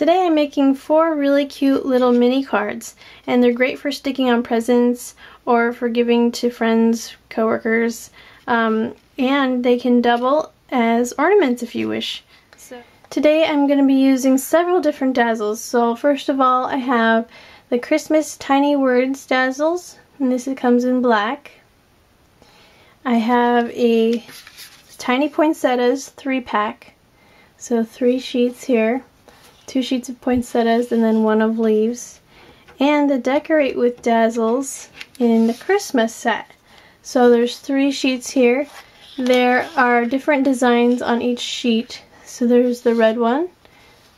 Today I'm making 4 really cute little mini cards, and they're great for sticking on presents or for giving to friends, coworkers, and they can double as ornaments if you wish. Today I'm going to be using several different dazzles. So first of all, I have the Christmas Tiny Words Dazzles, and this comes in black. I have a Tiny Poinsettias 3-pack, so 3 sheets here. 2 sheets of poinsettias and then 1 of leaves, and the Decorate With Dazzles in the Christmas set. So there's 3 sheets here. There are different designs on each sheet. So there's the red one.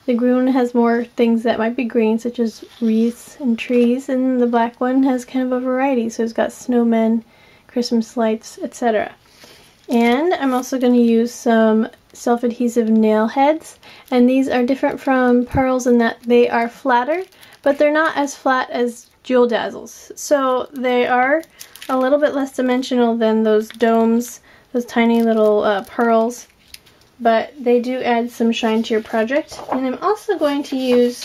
The green one has more things that might be green, such as wreaths and trees, and the black one has kind of a variety. So it's got snowmen, Christmas lights, etc. And I'm also going to use some self-adhesive nail heads, and these are different from pearls in that they are flatter, but they're not as flat as jewel dazzles. So they are a little bit less dimensional than those domes, those tiny little pearls, but they do add some shine to your project. And I'm also going to use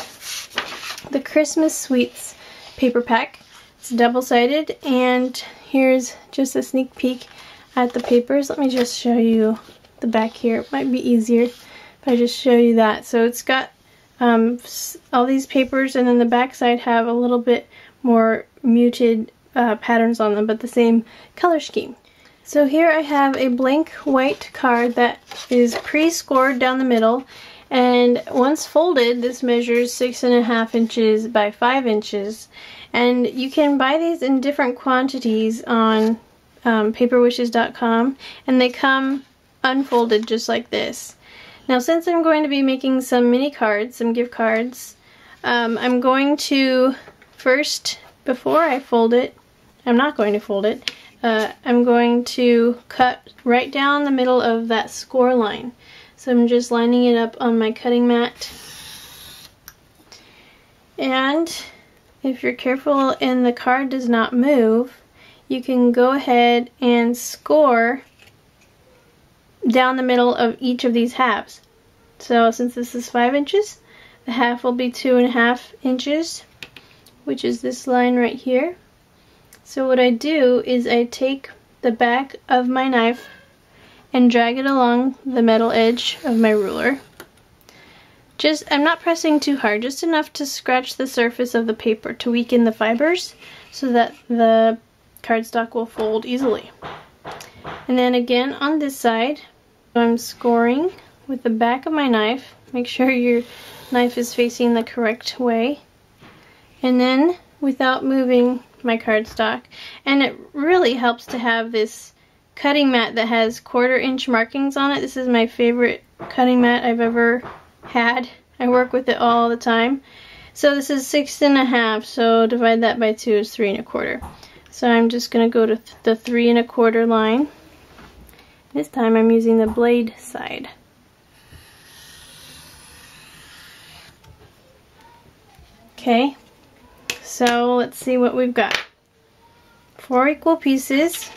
the Christmas Sweets paper pack. It's double-sided, and here's just a sneak peek at the papers. Let me just show you the back here. It might be easier if I just show you that. So it's got all these papers, and then the back side have a little bit more muted patterns on them, but the same color scheme. So here I have a blank white card that is pre-scored down the middle, and once folded this measures 6.5 inches by 5 inches, and you can buy these in different quantities on paperwishes.com, and they come unfolded just like this. Now, since I'm going to be making some mini cards, some gift cards, I'm going to first, before I fold it, I'm not going to fold it, I'm going to cut right down the middle of that score line. So I'm just lining it up on my cutting mat, and if you're careful and the card does not move, you can go ahead and score down the middle of each of these halves. So since this is 5 inches, the half will be 2.5 inches, which is this line right here. So what I do is I take the back of my knife and drag it along the metal edge of my ruler. I'm not pressing too hard, just enough to scratch the surface of the paper to weaken the fibers so that the cardstock will fold easily. And then again on this side, I'm scoring with the back of my knife. Make sure your knife is facing the correct way. And then without moving my cardstock, and it really helps to have this cutting mat that has 1/4 inch markings on it. This is my favorite cutting mat I've ever had. I work with it all the time. So this is 6.5, so divide that by 2 is 3.25. So I'm just going to go to the 3.25 line. This time I'm using the blade side. Okay, so let's see what we've got. 4 equal pieces.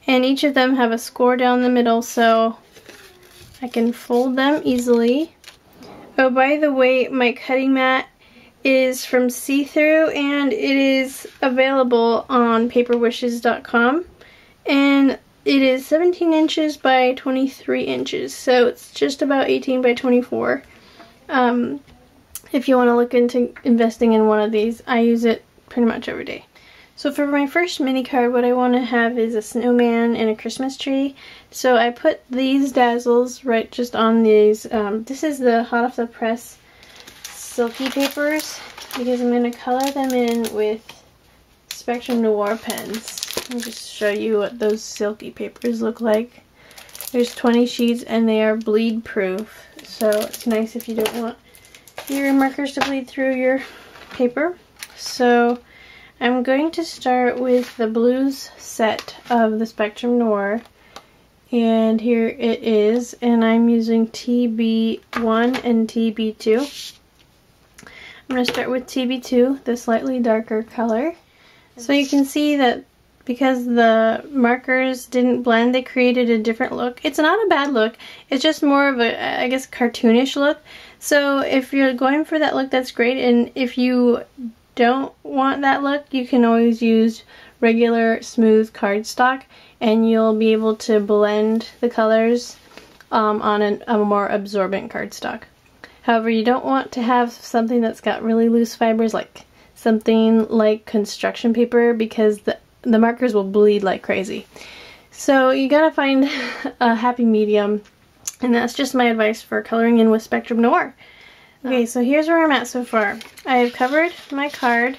And each of them have a score down the middle, so I can fold them easily. Oh, by the way, my cutting mat is from see-through, and it is available on paperwishes.com, and it is 17 inches by 23 inches, so it's just about 18 by 24. If you want to look into investing in one of these, I use it pretty much every day. So for my first mini card, what I want to have is a snowman and a Christmas tree. So I put these dazzles right just on these. This is the hot off the press silky papers, because I'm going to color them in with Spectrum Noir pens. Let me just show you what those silky papers look like. There's 20 sheets, and they are bleed proof, so it's nice if you don't want your markers to bleed through your paper. So I'm going to start with the blues set of the Spectrum Noir, and here it is, and I'm using TB1 and TB2. I'm going to start with TB2, the slightly darker color. So you can see that because the markers didn't blend, they created a different look. It's not a bad look, it's just more of a, I guess, cartoonish look. So if you're going for that look, that's great, and if you don't want that look, you can always use regular smooth cardstock and you'll be able to blend the colors on a more absorbent cardstock. However, you don't want to have something that's got really loose fibers, like something like construction paper, because the markers will bleed like crazy. So you gotta find a happy medium, and that's just my advice for coloring in with Spectrum Noir. Okay, so here's where I'm at so far. I have covered my card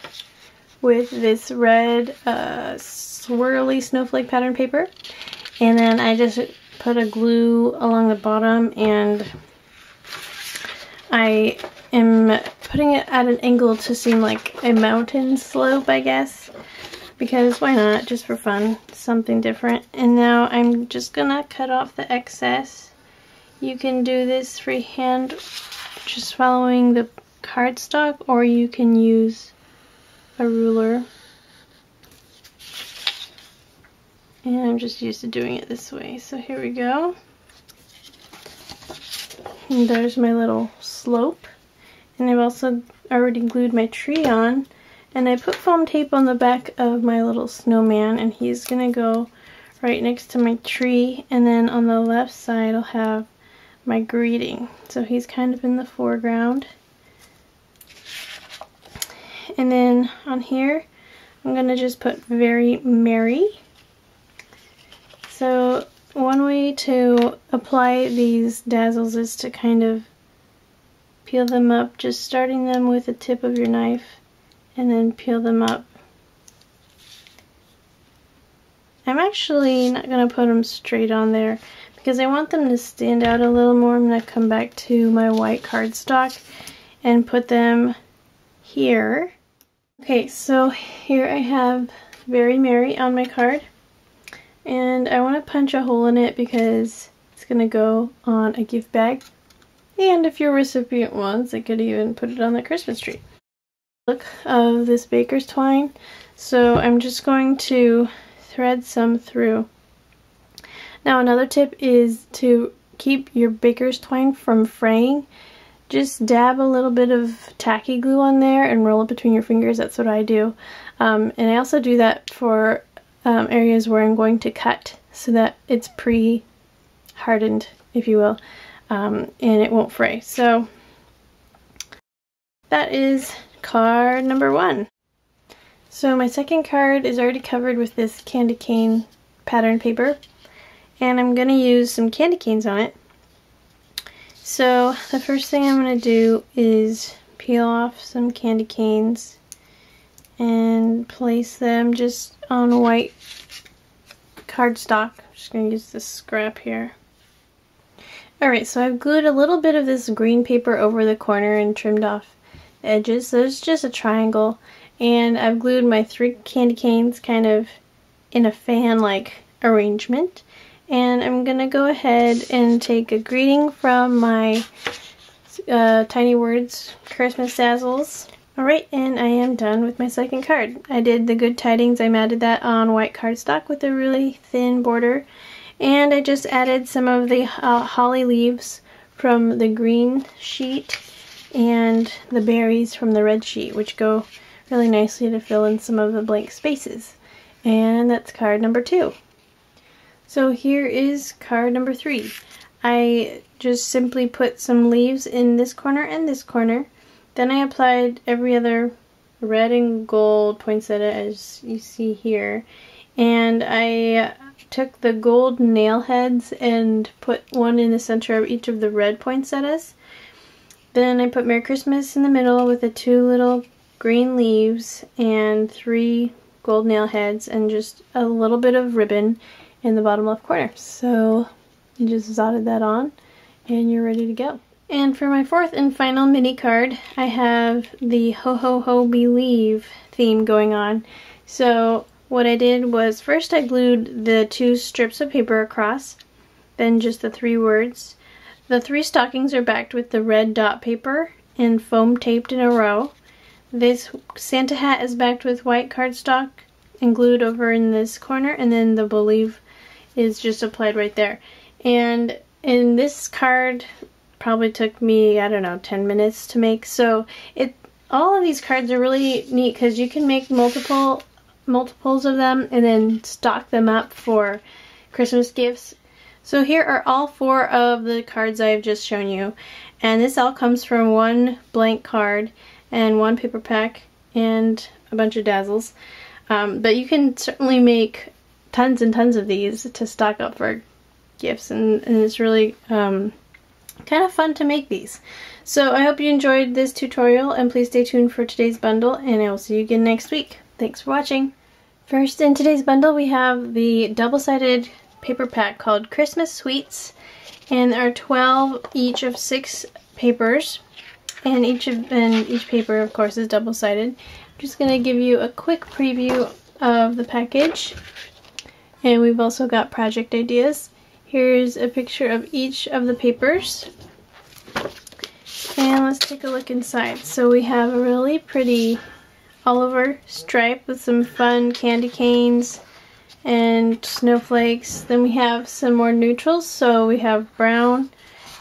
with this red swirly snowflake pattern paper, and then I just put a glue along the bottom, and I am putting it at an angle to seem like a mountain slope, I guess, because why not, just for fun, something different. And now I'm just gonna cut off the excess. You can do this freehand, just following the cardstock, or you can use a ruler. And I'm just used to doing it this way. So here we go. And there's my little slope. And I've also already glued my tree on. And I put foam tape on the back of my little snowman, and he's gonna go right next to my tree. And then on the left side I'll have my greeting. So he's kind of in the foreground. And then on here I'm gonna just put Very Merry. So one way to apply these dazzles is to kind of peel them up, just starting them with the tip of your knife, and then peel them up. I'm actually not going to put them straight on there because I want them to stand out a little more. I'm going to come back to my white cardstock and put them here. Okay, so here I have Very Merry on my card. And I want to punch a hole in it because it's going to go on a gift bag. And if your recipient wants, I could even put it on the Christmas tree. Look of this baker's twine. So I'm just going to thread some through. Now another tip is to keep your baker's twine from fraying. Just dab a little bit of tacky glue on there and roll it between your fingers. That's what I do. And I also do that for areas where I'm going to cut so that it's pre-hardened, if you will, and it won't fray. So that is card number 1. So my second card is already covered with this candy cane pattern paper, and I'm going to use some candy canes on it. So the first thing I'm going to do is peel off some candy canes and place them just on white cardstock. I'm just going to use this scrap here. Alright, so I've glued a little bit of this green paper over the corner and trimmed off the edges, so it's just a triangle. And I've glued my 3 candy canes kind of in a fan-like arrangement. And I'm going to go ahead and take a greeting from my Tiny Words Christmas Dazzles. Alright, and I am done with my second card. I did the Good Tidings. I matted that on white cardstock with a really thin border. And I just added some of the holly leaves from the green sheet and the berries from the red sheet, which go really nicely to fill in some of the blank spaces. And that's card number 2. So here is card number 3. I just simply put some leaves in this corner and this corner. Then I applied every other red and gold poinsettia, as you see here. And I took the gold nail heads and put one in the center of each of the red poinsettias. Then I put Merry Christmas in the middle with the 2 little green leaves and 3 gold nail heads and just a little bit of ribbon in the bottom left corner. So you just dotted that on and you're ready to go. And for my 4th and final mini card, I have the Ho Ho Ho Believe theme going on. So what I did was first I glued the 2 strips of paper across, then just the 3 words. The 3 stockings are backed with the red dot paper and foam taped in a row. This Santa hat is backed with white cardstock and glued over in this corner, and then the bow leaf is just applied right there. And in this card probably took me, I don't know, 10 minutes to make. So all of these cards are really neat because you can make multiples of them and then stock them up for Christmas gifts. So here are all 4 of the cards I've just shown you, and this all comes from one blank card and one paper pack and a bunch of dazzles. But you can certainly make tons and tons of these to stock up for gifts, and it's really kind of fun to make these. So I hope you enjoyed this tutorial, and please stay tuned for today's bundle, and I will see you again next week. Thanks for watching. First, in today's bundle we have the double-sided paper pack called Christmas Sweets, and there are 12 each of 6 papers, and each paper of course is double-sided. I'm just going to give you a quick preview of the package, and we've also got project ideas. Here's a picture of each of the papers, and let's take a look inside. So we have a really pretty all-over stripe with some fun candy canes and snowflakes. Then we have some more neutrals, so we have brown,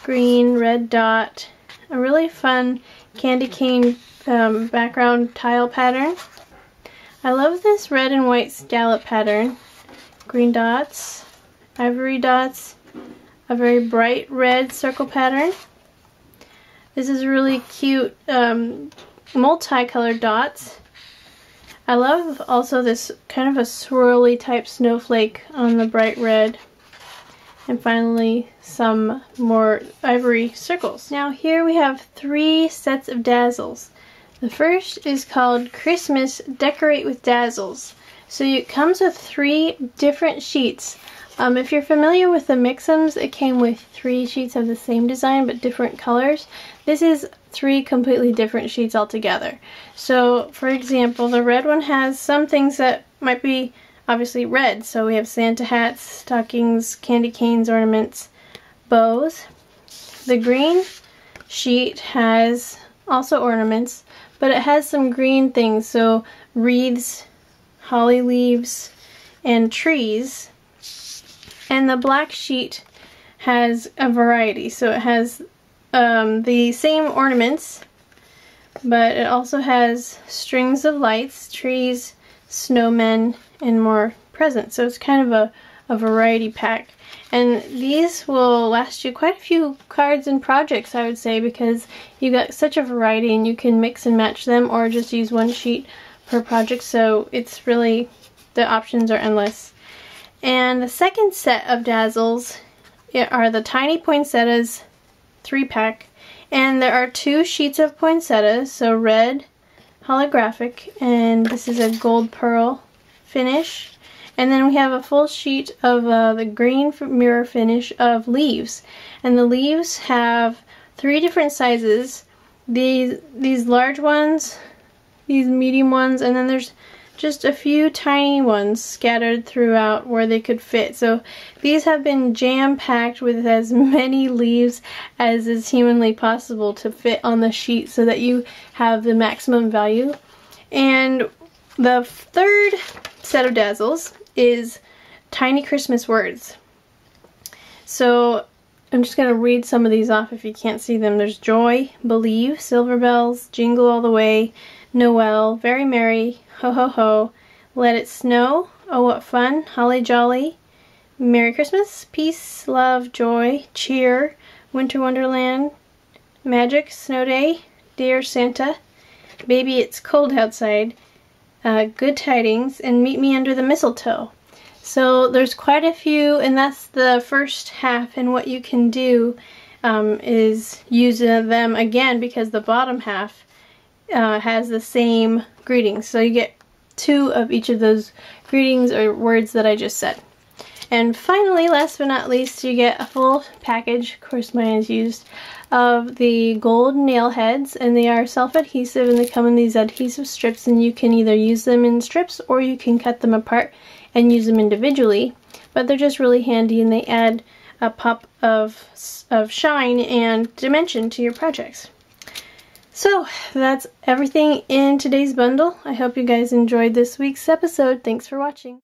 green, red dot, a really fun candy cane background tile pattern. I love this red and white scallop pattern, green dots, ivory dots, a very bright red circle pattern. This is really cute multicolored dots. I love also this kind of a swirly type snowflake on the bright red. And finally some more ivory circles. Now here we have 3 sets of dazzles. The first is called Christmas Decorate with Dazzles. So it comes with 3 different sheets. If you're familiar with the Mix-Ems, it came with 3 sheets of the same design but different colors. This is 3 completely different sheets altogether. So, for example, the red one has some things that might be obviously red. So we have Santa hats, stockings, candy canes, ornaments, bows. The green sheet has also ornaments, but it has some green things, so wreaths, holly leaves, and trees. And the black sheet has a variety, so it has the same ornaments, but it also has strings of lights, trees, snowmen, and more presents. So it's kind of a variety pack. And these will last you quite a few cards and projects, I would say, because you got such a variety and you can mix and match them or just use one sheet per project. So it's really, the options are endless. And the second set of dazzles are the Tiny Poinsettias 3-pack, and there are 2 sheets of poinsettias, so red holographic, and this is a gold pearl finish, and then we have a full sheet of the green mirror finish of leaves, and the leaves have 3 different sizes, these large ones, these medium ones, and then there's just a few tiny ones scattered throughout where they could fit. So these have been jam-packed with as many leaves as is humanly possible to fit on the sheet so that you have the maximum value. And the third set of dazzles is Tiny Christmas Words. So I'm just going to read some of these off if you can't see them. There's joy, believe, silver bells, jingle all the way, Noel, very merry, ho ho ho, let it snow, oh what fun, holly jolly, Merry Christmas, peace, love, joy, cheer, winter wonderland, magic, snow day, dear Santa, baby it's cold outside, good tidings, and meet me under the mistletoe. So there's quite a few, and that's the first half, and what you can do is use them again because the bottom half has the same greetings. So you get 2 of each of those greetings or words that I just said. And finally, last but not least, you get a full package, of course mine is used, of the gold nail heads, and they are self-adhesive and they come in these adhesive strips, and you can either use them in strips or you can cut them apart and use them individually. But they're just really handy and they add a pop of shine and dimension to your projects. So that's everything in today's bundle. I hope you guys enjoyed this week's episode. Thanks for watching.